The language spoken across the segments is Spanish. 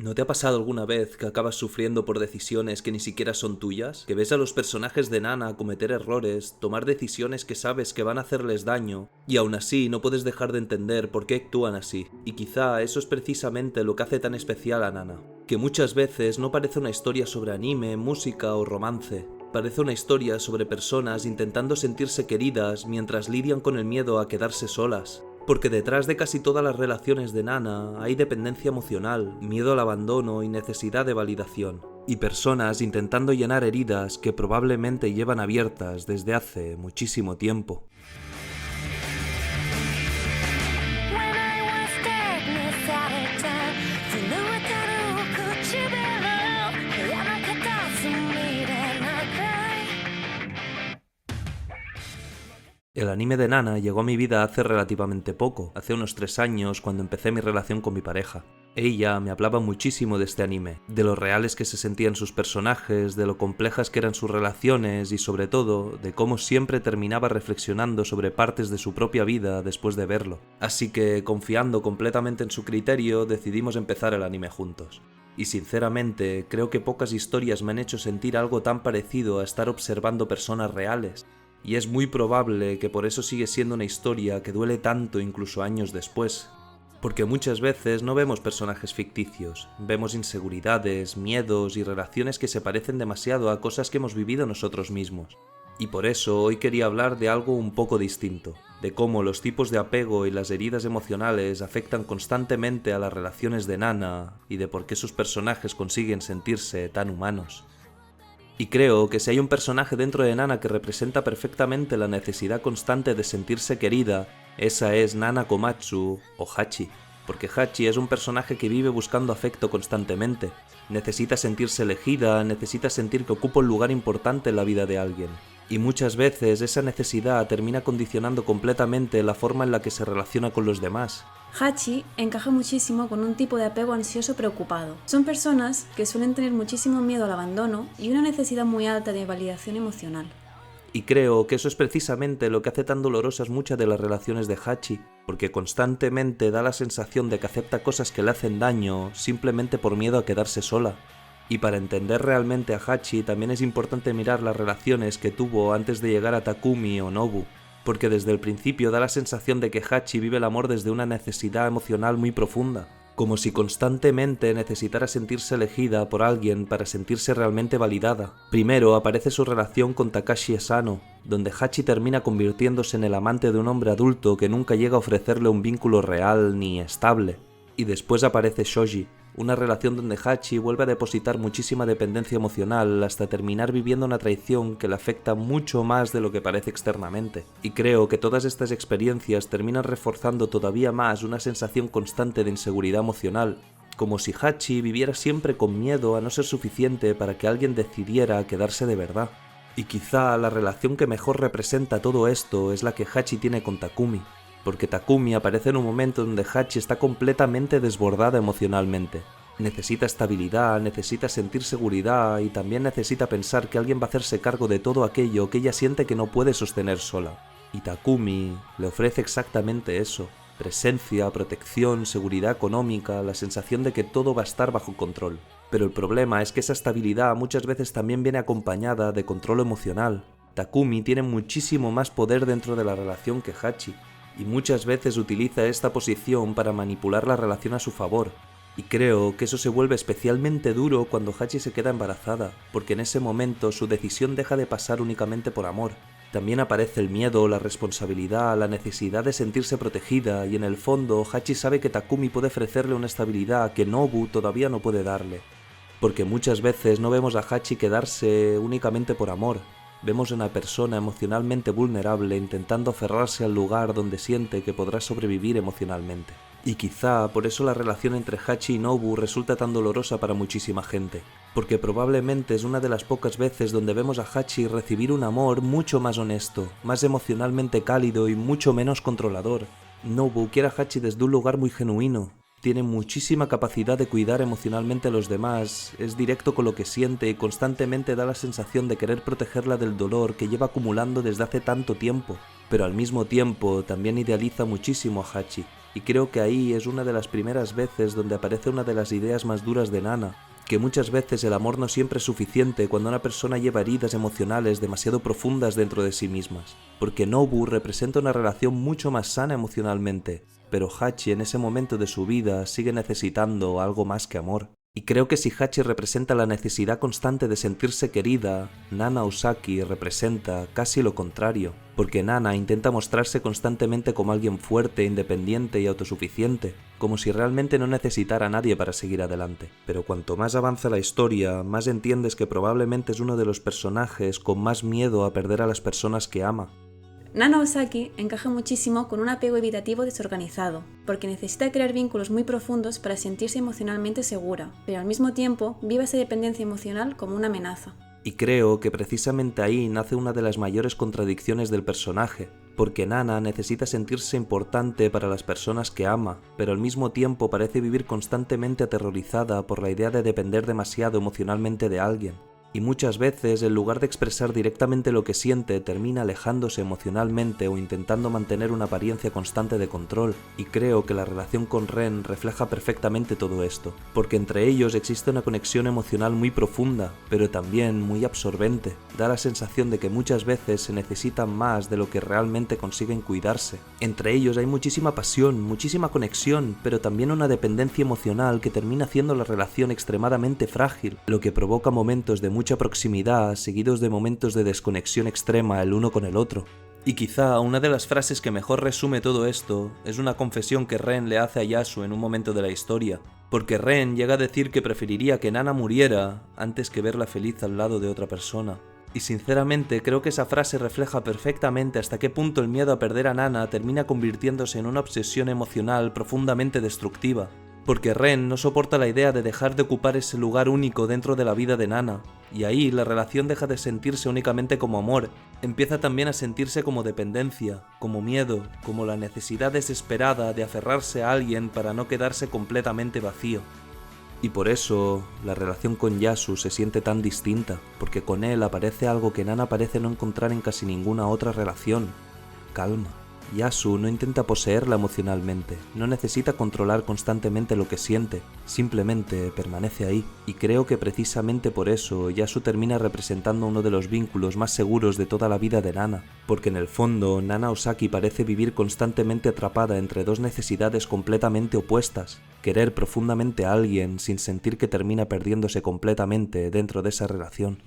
¿No te ha pasado alguna vez que acabas sufriendo por decisiones que ni siquiera son tuyas? ¿Que ves a los personajes de Nana cometer errores, tomar decisiones que sabes que van a hacerles daño, y aún así no puedes dejar de entender por qué actúan así? Y quizá eso es precisamente lo que hace tan especial a Nana, que muchas veces no parece una historia sobre anime, música o romance. Parece una historia sobre personas intentando sentirse queridas mientras lidian con el miedo a quedarse solas. Porque detrás de casi todas las relaciones de Nana hay dependencia emocional, miedo al abandono y necesidad de validación. Y personas intentando llenar heridas que probablemente llevan abiertas desde hace muchísimo tiempo. El anime de Nana llegó a mi vida hace relativamente poco, hace unos 3 años cuando empecé mi relación con mi pareja. Ella me hablaba muchísimo de este anime, de lo reales que se sentían sus personajes, de lo complejas que eran sus relaciones y sobre todo, de cómo siempre terminaba reflexionando sobre partes de su propia vida después de verlo. Así que, confiando completamente en su criterio, decidimos empezar el anime juntos. Y sinceramente, creo que pocas historias me han hecho sentir algo tan parecido a estar observando personas reales. Y es muy probable que por eso sigue siendo una historia que duele tanto incluso años después. Porque muchas veces no vemos personajes ficticios, vemos inseguridades, miedos y relaciones que se parecen demasiado a cosas que hemos vivido nosotros mismos. Y por eso hoy quería hablar de algo un poco distinto, de cómo los tipos de apego y las heridas emocionales afectan constantemente a las relaciones de Nana y de por qué sus personajes consiguen sentirse tan humanos. Y creo que si hay un personaje dentro de Nana que representa perfectamente la necesidad constante de sentirse querida, esa es Nana Komatsu o Hachi. Porque Hachi es un personaje que vive buscando afecto constantemente. Necesita sentirse elegida, necesita sentir que ocupa un lugar importante en la vida de alguien. Y muchas veces esa necesidad termina condicionando completamente la forma en la que se relaciona con los demás. Hachi encaja muchísimo con un tipo de apego ansioso preocupado. Son personas que suelen tener muchísimo miedo al abandono y una necesidad muy alta de validación emocional. Y creo que eso es precisamente lo que hace tan dolorosas muchas de las relaciones de Hachi, porque constantemente da la sensación de que acepta cosas que le hacen daño simplemente por miedo a quedarse sola. Y para entender realmente a Hachi también es importante mirar las relaciones que tuvo antes de llegar a Takumi o Nobu, porque desde el principio da la sensación de que Hachi vive el amor desde una necesidad emocional muy profunda, como si constantemente necesitara sentirse elegida por alguien para sentirse realmente validada. Primero aparece su relación con Takashi Asano, donde Hachi termina convirtiéndose en el amante de un hombre adulto que nunca llega a ofrecerle un vínculo real ni estable. Y después aparece Shoji, una relación donde Hachi vuelve a depositar muchísima dependencia emocional hasta terminar viviendo una traición que le afecta mucho más de lo que parece externamente. Y creo que todas estas experiencias terminan reforzando todavía más una sensación constante de inseguridad emocional, como si Hachi viviera siempre con miedo a no ser suficiente para que alguien decidiera quedarse de verdad. Y quizá la relación que mejor representa todo esto es la que Hachi tiene con Takumi, porque Takumi aparece en un momento donde Hachi está completamente desbordada emocionalmente. Necesita estabilidad, necesita sentir seguridad y también necesita pensar que alguien va a hacerse cargo de todo aquello que ella siente que no puede sostener sola. Y Takumi le ofrece exactamente eso: presencia, protección, seguridad económica, la sensación de que todo va a estar bajo control. Pero el problema es que esa estabilidad muchas veces también viene acompañada de control emocional. Takumi tiene muchísimo más poder dentro de la relación que Hachi, y muchas veces utiliza esta posición para manipular la relación a su favor. Y creo que eso se vuelve especialmente duro cuando Hachi se queda embarazada, porque en ese momento su decisión deja de pasar únicamente por amor. También aparece el miedo, la responsabilidad, la necesidad de sentirse protegida, y en el fondo Hachi sabe que Takumi puede ofrecerle una estabilidad que Nobu todavía no puede darle. Porque muchas veces no vemos a Hachi quedarse únicamente por amor. Vemos a una persona emocionalmente vulnerable intentando aferrarse al lugar donde siente que podrá sobrevivir emocionalmente. Y quizá por eso la relación entre Hachi y Nobu resulta tan dolorosa para muchísima gente, porque probablemente es una de las pocas veces donde vemos a Hachi recibir un amor mucho más honesto, más emocionalmente cálido y mucho menos controlador. Nobu quiere a Hachi desde un lugar muy genuino. Tiene muchísima capacidad de cuidar emocionalmente a los demás, es directo con lo que siente y constantemente da la sensación de querer protegerla del dolor que lleva acumulando desde hace tanto tiempo, pero al mismo tiempo también idealiza muchísimo a Hachi. Y creo que ahí es una de las primeras veces donde aparece una de las ideas más duras de Nana, que muchas veces el amor no siempre es suficiente cuando una persona lleva heridas emocionales demasiado profundas dentro de sí mismas, porque Nobu representa una relación mucho más sana emocionalmente, pero Hachi en ese momento de su vida sigue necesitando algo más que amor. Y creo que si Hachi representa la necesidad constante de sentirse querida, Nana Osaki representa casi lo contrario, porque Nana intenta mostrarse constantemente como alguien fuerte, independiente y autosuficiente, como si realmente no necesitara a nadie para seguir adelante. Pero cuanto más avanza la historia, más entiendes que probablemente es uno de los personajes con más miedo a perder a las personas que ama. Nana Osaki encaja muchísimo con un apego evitativo desorganizado, porque necesita crear vínculos muy profundos para sentirse emocionalmente segura, pero al mismo tiempo vive esa dependencia emocional como una amenaza. Y creo que precisamente ahí nace una de las mayores contradicciones del personaje, porque Nana necesita sentirse importante para las personas que ama, pero al mismo tiempo parece vivir constantemente aterrorizada por la idea de depender demasiado emocionalmente de alguien. Y muchas veces, en lugar de expresar directamente lo que siente, termina alejándose emocionalmente o intentando mantener una apariencia constante de control. Y creo que la relación con Ren refleja perfectamente todo esto, porque entre ellos existe una conexión emocional muy profunda, pero también muy absorbente. Da la sensación de que muchas veces se necesitan más de lo que realmente consiguen cuidarse. Entre ellos hay muchísima pasión, muchísima conexión, pero también una dependencia emocional que termina haciendo la relación extremadamente frágil, lo que provoca momentos de mucha proximidad seguidos de momentos de desconexión extrema el uno con el otro. Y quizá una de las frases que mejor resume todo esto es una confesión que Ren le hace a Yasu en un momento de la historia, porque Ren llega a decir que preferiría que Nana muriera antes que verla feliz al lado de otra persona. Y sinceramente creo que esa frase refleja perfectamente hasta qué punto el miedo a perder a Nana termina convirtiéndose en una obsesión emocional profundamente destructiva. Porque Ren no soporta la idea de dejar de ocupar ese lugar único dentro de la vida de Nana, y ahí la relación deja de sentirse únicamente como amor, empieza también a sentirse como dependencia, como miedo, como la necesidad desesperada de aferrarse a alguien para no quedarse completamente vacío. Y por eso la relación con Yasu se siente tan distinta, porque con él aparece algo que Nana parece no encontrar en casi ninguna otra relación: calma. Yasu no intenta poseerla emocionalmente, no necesita controlar constantemente lo que siente, simplemente permanece ahí. Y creo que precisamente por eso Yasu termina representando uno de los vínculos más seguros de toda la vida de Nana, porque en el fondo Nana Osaki parece vivir constantemente atrapada entre dos necesidades completamente opuestas: querer profundamente a alguien sin sentir que termina perdiéndose completamente dentro de esa relación.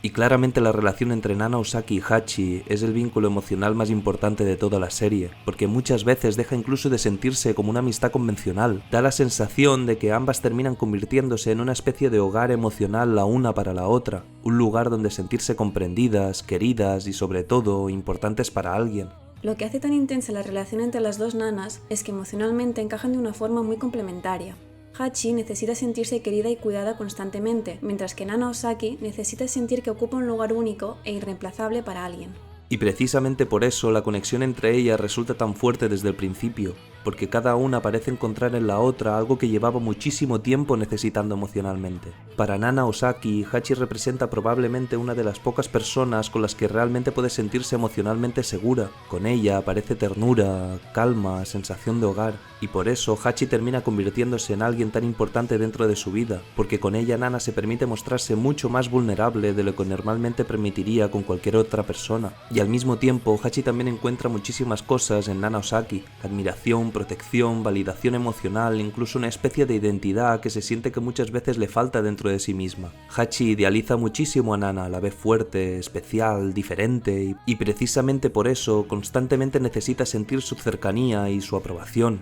Y claramente la relación entre Nana Osaki y Hachi es el vínculo emocional más importante de toda la serie, porque muchas veces deja incluso de sentirse como una amistad convencional. Da la sensación de que ambas terminan convirtiéndose en una especie de hogar emocional la una para la otra, un lugar donde sentirse comprendidas, queridas y sobre todo importantes para alguien. Lo que hace tan intensa la relación entre las dos nanas es que emocionalmente encajan de una forma muy complementaria. Hachi necesita sentirse querida y cuidada constantemente, mientras que Nana Osaki necesita sentir que ocupa un lugar único e irreemplazable para alguien. Y precisamente por eso la conexión entre ellas resulta tan fuerte desde el principio, porque cada una parece encontrar en la otra algo que llevaba muchísimo tiempo necesitando emocionalmente. Para Nana Osaki, Hachi representa probablemente una de las pocas personas con las que realmente puede sentirse emocionalmente segura. Con ella aparece ternura, calma, sensación de hogar, y por eso Hachi termina convirtiéndose en alguien tan importante dentro de su vida, porque con ella Nana se permite mostrarse mucho más vulnerable de lo que normalmente permitiría con cualquier otra persona. Y al mismo tiempo, Hachi también encuentra muchísimas cosas en Nana Osaki: admiración, protección, validación emocional, incluso una especie de identidad que se siente que muchas veces le falta dentro de sí misma. Hachi idealiza muchísimo a Nana, la ve fuerte, especial, diferente, y precisamente por eso constantemente necesita sentir su cercanía y su aprobación.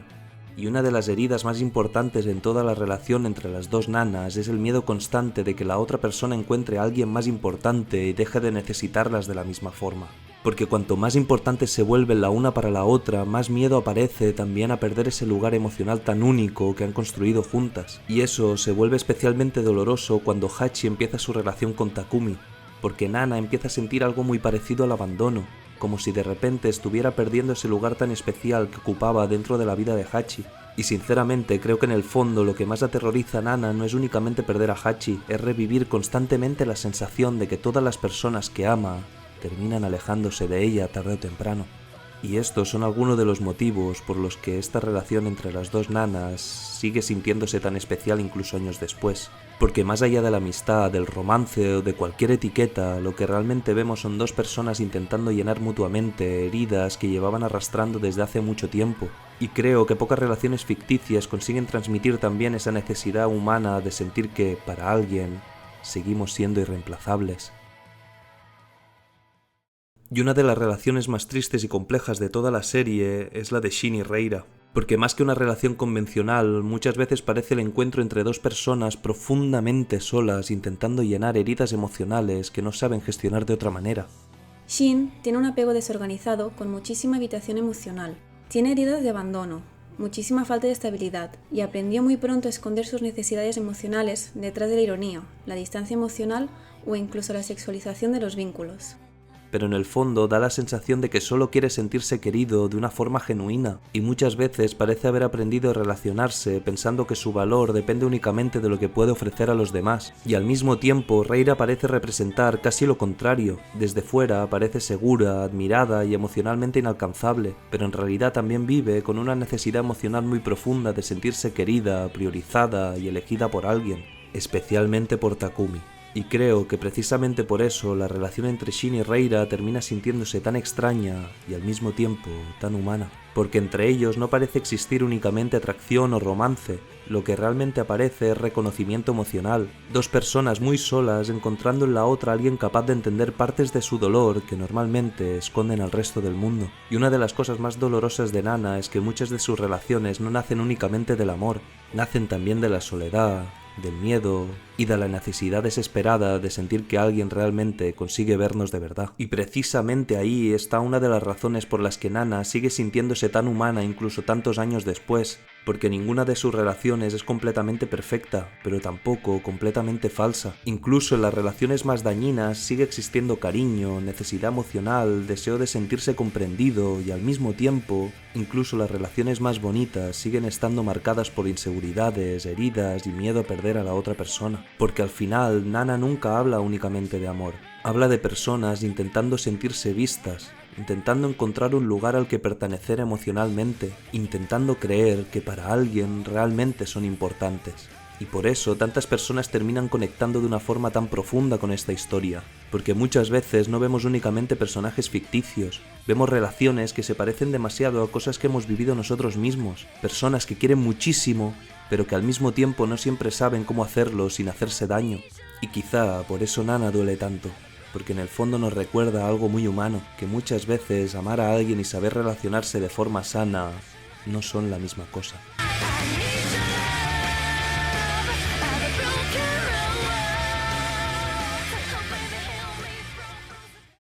Y una de las heridas más importantes en toda la relación entre las dos nanas es el miedo constante de que la otra persona encuentre a alguien más importante y deje de necesitarlas de la misma forma. Porque cuanto más importantes se vuelven la una para la otra, más miedo aparece también a perder ese lugar emocional tan único que han construido juntas. Y eso se vuelve especialmente doloroso cuando Hachi empieza su relación con Takumi, porque Nana empieza a sentir algo muy parecido al abandono, como si de repente estuviera perdiendo ese lugar tan especial que ocupaba dentro de la vida de Hachi. Y sinceramente creo que en el fondo lo que más aterroriza a Nana no es únicamente perder a Hachi, es revivir constantemente la sensación de que todas las personas que ama terminan alejándose de ella tarde o temprano. Y estos son algunos de los motivos por los que esta relación entre las dos nanas sigue sintiéndose tan especial incluso años después. Porque más allá de la amistad, del romance o de cualquier etiqueta, lo que realmente vemos son dos personas intentando llenar mutuamente heridas que llevaban arrastrando desde hace mucho tiempo. Y creo que pocas relaciones ficticias consiguen transmitir también esa necesidad humana de sentir que, para alguien, seguimos siendo irreemplazables. Y una de las relaciones más tristes y complejas de toda la serie es la de Shin y Reira, porque más que una relación convencional, muchas veces parece el encuentro entre dos personas profundamente solas intentando llenar heridas emocionales que no saben gestionar de otra manera. Shin tiene un apego desorganizado con muchísima evitación emocional. Tiene heridas de abandono, muchísima falta de estabilidad y aprendió muy pronto a esconder sus necesidades emocionales detrás de la ironía, la distancia emocional o incluso la sexualización de los vínculos. Pero en el fondo da la sensación de que solo quiere sentirse querido de una forma genuina, y muchas veces parece haber aprendido a relacionarse pensando que su valor depende únicamente de lo que puede ofrecer a los demás, y al mismo tiempo Reira parece representar casi lo contrario. Desde fuera parece segura, admirada y emocionalmente inalcanzable, pero en realidad también vive con una necesidad emocional muy profunda de sentirse querida, priorizada y elegida por alguien, especialmente por Takumi. Y creo que precisamente por eso la relación entre Shin y Reira termina sintiéndose tan extraña y al mismo tiempo tan humana. Porque entre ellos no parece existir únicamente atracción o romance, lo que realmente aparece es reconocimiento emocional. Dos personas muy solas encontrando en la otra a alguien capaz de entender partes de su dolor que normalmente esconden al resto del mundo. Y una de las cosas más dolorosas de Nana es que muchas de sus relaciones no nacen únicamente del amor, nacen también de la soledad, del miedo y de la necesidad desesperada de sentir que alguien realmente consigue vernos de verdad. Y precisamente ahí está una de las razones por las que Nana sigue sintiéndose tan humana incluso tantos años después, porque ninguna de sus relaciones es completamente perfecta, pero tampoco completamente falsa. Incluso en las relaciones más dañinas sigue existiendo cariño, necesidad emocional, deseo de sentirse comprendido y al mismo tiempo, incluso las relaciones más bonitas siguen estando marcadas por inseguridades, heridas y miedo a perder a la otra persona. Porque al final Nana nunca habla únicamente de amor, habla de personas intentando sentirse vistas, intentando encontrar un lugar al que pertenecer emocionalmente, intentando creer que para alguien realmente son importantes. Y por eso tantas personas terminan conectando de una forma tan profunda con esta historia, porque muchas veces no vemos únicamente personajes ficticios, vemos relaciones que se parecen demasiado a cosas que hemos vivido nosotros mismos, personas que quieren muchísimo, pero que al mismo tiempo no siempre saben cómo hacerlo sin hacerse daño. Y quizá por eso Nana duele tanto, porque en el fondo nos recuerda algo muy humano, que muchas veces amar a alguien y saber relacionarse de forma sana no son la misma cosa.